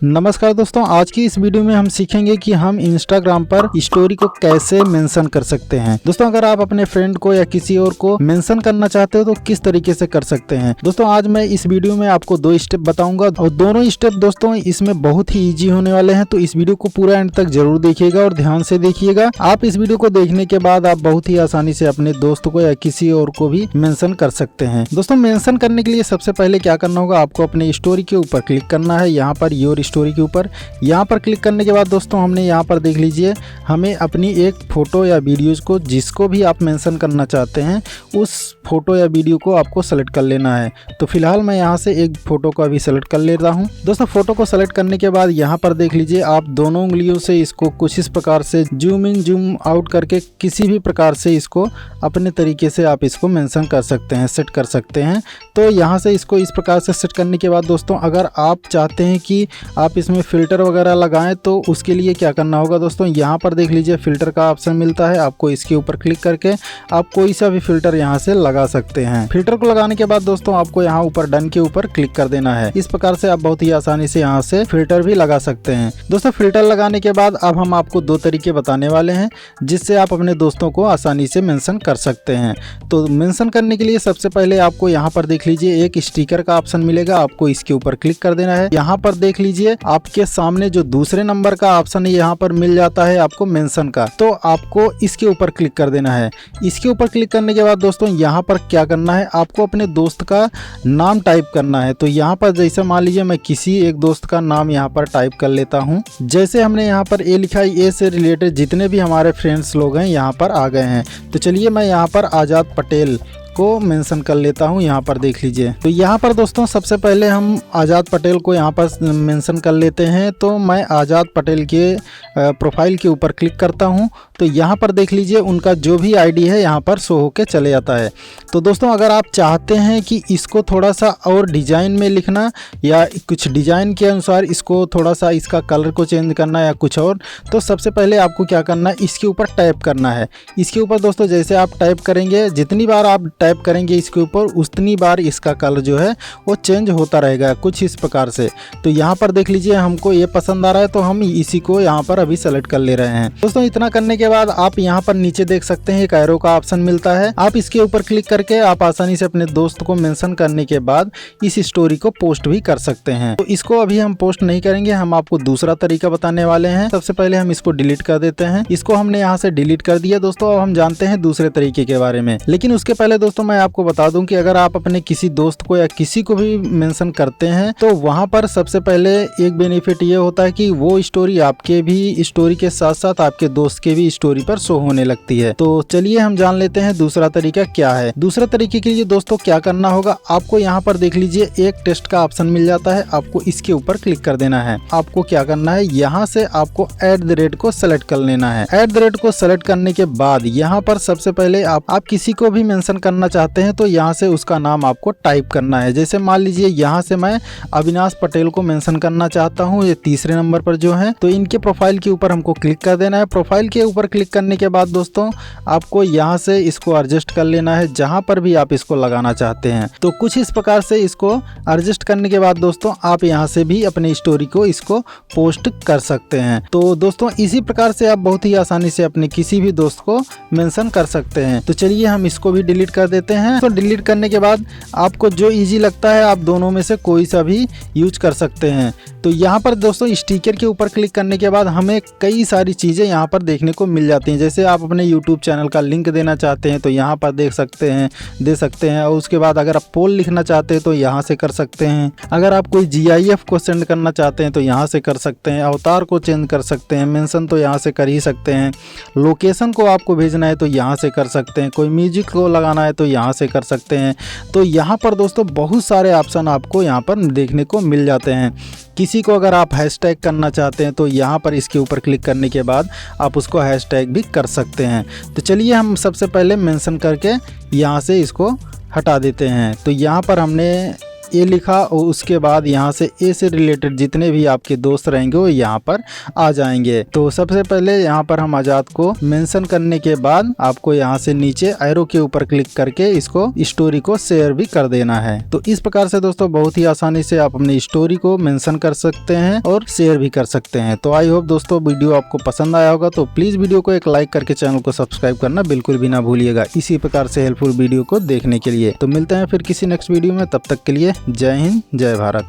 नमस्कार दोस्तों, आज की इस वीडियो में हम सीखेंगे कि हम इंस्टाग्राम पर स्टोरी को कैसे मेंशन कर सकते हैं। दोस्तों, अगर आप अपने फ्रेंड को या किसी और को मेंशन करना चाहते हो तो किस तरीके से कर सकते हैं। दोस्तों, आज मैं इस वीडियो में आपको 2 स्टेप बताऊंगा और दोनों स्टेप दोस्तों इसमें बहुत ही इजी होने वाले हैं। तो इस वीडियो को पूरा एंड तक जरूर देखिएगा और ध्यान से देखिएगा। आप इस वीडियो को देखने के बाद आप बहुत ही आसानी से अपने दोस्त को या किसी और को भी मेंशन कर सकते हैं। दोस्तों, मेंशन करने के लिए सबसे पहले क्या करना होगा, आपको अपने स्टोरी के ऊपर क्लिक करना है। यहाँ पर योर स्टोरी के ऊपर यहाँ पर क्लिक करने के बाद दोस्तों हमने यहाँ पर देख लीजिए, हमें अपनी एक फोटो या वीडियोज को जिसको भी आप मेंशन करना चाहते हैं उस फोटो या वीडियो को आपको सेलेक्ट कर लेना है। तो फिलहाल मैं यहाँ से एक फोटो को अभी सेलेक्ट कर लेता हूँ। दोस्तों, फोटो को सेलेक्ट करने के बाद यहाँ पर देख लीजिए, आप दोनों उंगलियों से इसको कुछ इस प्रकार से जूम इन जूम आउट करके किसी भी प्रकार से इसको अपने तरीके से आप इसको मेंशन कर सकते हैं, सेट कर सकते हैं। तो यहाँ से इसको इस प्रकार से सेट करने के बाद दोस्तों, अगर आप चाहते हैं कि आप इसमें फिल्टर वगैरह लगाएं तो उसके लिए क्या करना होगा दोस्तों, यहाँ पर देख लीजिए फिल्टर का ऑप्शन मिलता है। आपको इसके ऊपर क्लिक करके आप कोई सा भी फिल्टर यहाँ से लगा सकते हैं। फिल्टर को लगाने के बाद दोस्तों आपको यहाँ ऊपर डन के ऊपर क्लिक कर देना है। इस प्रकार से आप बहुत ही आसानी से यहाँ से फिल्टर भी लगा सकते हैं। दोस्तों, फिल्टर लगाने के बाद अब हम आपको 2 तरीके बताने वाले हैं जिससे आप अपने दोस्तों को आसानी से मेंशन कर सकते हैं। तो मेंशन करने के लिए सबसे पहले आपको यहाँ पर देख लीजिए एक स्टिकर का ऑप्शन मिलेगा, आपको इसके ऊपर क्लिक कर देना है। यहाँ पर देख लीजिए आपके सामने जो दूसरे नंबर का ऑप्शन है यहाँ पर मिल जाता है आपको मेंशन का, तो आपको इसके ऊपर क्लिक कर देना है। इसके ऊपर क्लिक करने के बाद दोस्तों यहाँ पर क्या करना है, आपको अपने दोस्त का नाम टाइप करना है। तो यहाँ पर जैसे मान लीजिए मैं किसी एक दोस्त का नाम यहाँ पर टाइप कर लेता हूँ। जैसे हमने यहाँ पर ए लिखा है, ए से रिलेटेड जितने भी हमारे फ्रेंड्स लोग हैं यहाँ पर आ गए हैं। तो चलिए मैं यहाँ पर आजाद पटेल को मेंशन कर लेता हूं। यहाँ पर देख लीजिए, तो यहाँ पर दोस्तों सबसे पहले हम आज़ाद पटेल को यहाँ पर मेंशन कर लेते हैं। तो मैं आज़ाद पटेल के प्रोफाइल के ऊपर क्लिक करता हूं। तो यहाँ पर देख लीजिए उनका जो भी आईडी है यहाँ पर शो होके चले जाता है। तो दोस्तों, अगर आप चाहते हैं कि इसको थोड़ा सा और डिजाइन में लिखना या कुछ डिजाइन के अनुसार इसको थोड़ा सा इसका कलर को चेंज करना या कुछ और, तो सबसे पहले आपको क्या करना है, इसके ऊपर टैप करना है। इसके ऊपर दोस्तों जैसे आप टाइप करेंगे, जितनी बार आप टाइप करेंगे इसके ऊपर उतनी बार इसका कलर जो है वो चेंज होता रहेगा कुछ इस प्रकार से। तो यहाँ पर देख लीजिए हमको ये पसंद आ रहा है तो हम इसी को यहाँ पर अभी सेलेक्ट कर ले रहे हैं। दोस्तों, इतना करने के बाद आप यहाँ पर नीचे देख सकते हैं एक एरो का ऑप्शन मिलता है। आप इसके ऊपर क्लिक करके आप आसानी से अपने दोस्त को मेंशन करने के बाद इस स्टोरी को पोस्ट भी कर सकते हैं। तो इसको अभी हम पोस्ट नहीं करेंगे, हम आपको दूसरा तरीका बताने वाले हैं। सबसे पहले हम इसको डिलीट कर देते हैं। इसको हमने यहाँ से डिलीट कर दिया दोस्तों। अब हम जानते हैं दूसरे तरीके के बारे में, लेकिन उसके पहले दोस्तों मैं आपको बता दूं कि अगर आप अपने किसी दोस्त को या किसी को भी मेंशन करते हैं तो वहां पर सबसे पहले एक बेनिफिट ये होता है कि वो स्टोरी आपके भी स्टोरी के साथ साथ आपके दोस्त के भी स्टोरी पर शो होने लगती है। तो चलिए हम जान लेते हैं दूसरा तरीका क्या है। दूसरा तरीके के लिए दोस्तों क्या करना होगा, आपको यहाँ पर देख लीजिए एक टेक्स्ट का ऑप्शन मिल जाता है। आपको इसके ऊपर क्लिक कर देना है। आपको क्या करना है, यहाँ से आपको @ को सेलेक्ट कर लेना है। @ को सेलेक्ट करने के बाद यहाँ पर सबसे पहले आप किसी को भी मेंशन करना चाहते हैं तो यहाँ से उसका नाम आपको टाइप करना है। जैसे मान लीजिए यहाँ से मैं अविनाश पटेल को मेंशन करना चाहता हूँ, ये तीसरे नंबर पर जो है। तो इनके प्रोफाइल के ऊपर हमको क्लिक कर देना है। प्रोफाइल के ऊपर क्लिक करने के बाद दोस्तों आपको यहाँ से इसको एडजस्ट कर लेना है जहाँ पर भी आप इसको लगाना चाहते हैं। तो कुछ इस प्रकार से इसको एडजस्ट करने के बाद दोस्तों आप यहाँ से भी अपनी स्टोरी को इसको पोस्ट कर सकते हैं। तो दोस्तों इसी प्रकार से आप बहुत ही आसानी से अपने किसी भी दोस्त को मेंशन कर सकते हैं। तो चलिए हम इसको भी डिलीट कर देते हैं। तो डिलीट करने के बाद आपको जो इजी लगता है आप दोनों में से कोई सा भी यूज कर सकते हैं। तो यहाँ पर दोस्तों स्टिकर के ऊपर क्लिक करने के बाद हमें कई सारी चीज़ें यहाँ पर देखने को मिल जाती हैं। जैसे आप अपने YouTube चैनल का लिंक देना चाहते हैं तो यहाँ पर दे सकते हैं। और उसके बाद अगर आप पोल लिखना चाहते हैं तो यहाँ से कर सकते हैं। अगर आप कोई GIF को सेंड करना चाहते हैं तो यहाँ से कर सकते हैं। अवतार को चेंज कर सकते हैं। मेंशन तो यहाँ से कर ही सकते हैं। लोकेशन को आपको भेजना है तो यहाँ से कर सकते हैं। कोई म्यूजिक को लगाना है तो यहाँ से कर सकते हैं। तो यहाँ पर दोस्तों बहुत सारे ऑप्शन आपको यहाँ पर देखने को मिल जाते हैं। किसी को अगर आप हैशटैग करना चाहते हैं तो यहाँ पर इसके ऊपर क्लिक करने के बाद आप उसको हैशटैग भी कर सकते हैं। तो चलिए हम सबसे पहले मेंशन करके यहाँ से इसको हटा देते हैं। तो यहाँ पर हमने ए लिखा और उसके बाद यहाँ से ए से रिलेटेड जितने भी आपके दोस्त रहेंगे वो यहाँ पर आ जाएंगे। तो सबसे पहले यहाँ पर हम आजाद को मेंशन करने के बाद आपको यहाँ से नीचे एरो के ऊपर क्लिक करके इसको स्टोरी को शेयर भी कर देना है। तो इस प्रकार से दोस्तों बहुत ही आसानी से आप अपनी स्टोरी को मेंशन कर सकते हैं और शेयर भी कर सकते हैं। तो आई होप दोस्तों वीडियो आपको पसंद आया होगा, तो प्लीज वीडियो को एक लाइक करके चैनल को सब्सक्राइब करना बिल्कुल भी ना भूलिएगा इसी प्रकार से हेल्पफुल वीडियो को देखने के लिए। तो मिलते हैं फिर किसी नेक्स्ट वीडियो में, तब तक के लिए जय हिंद जय भारत।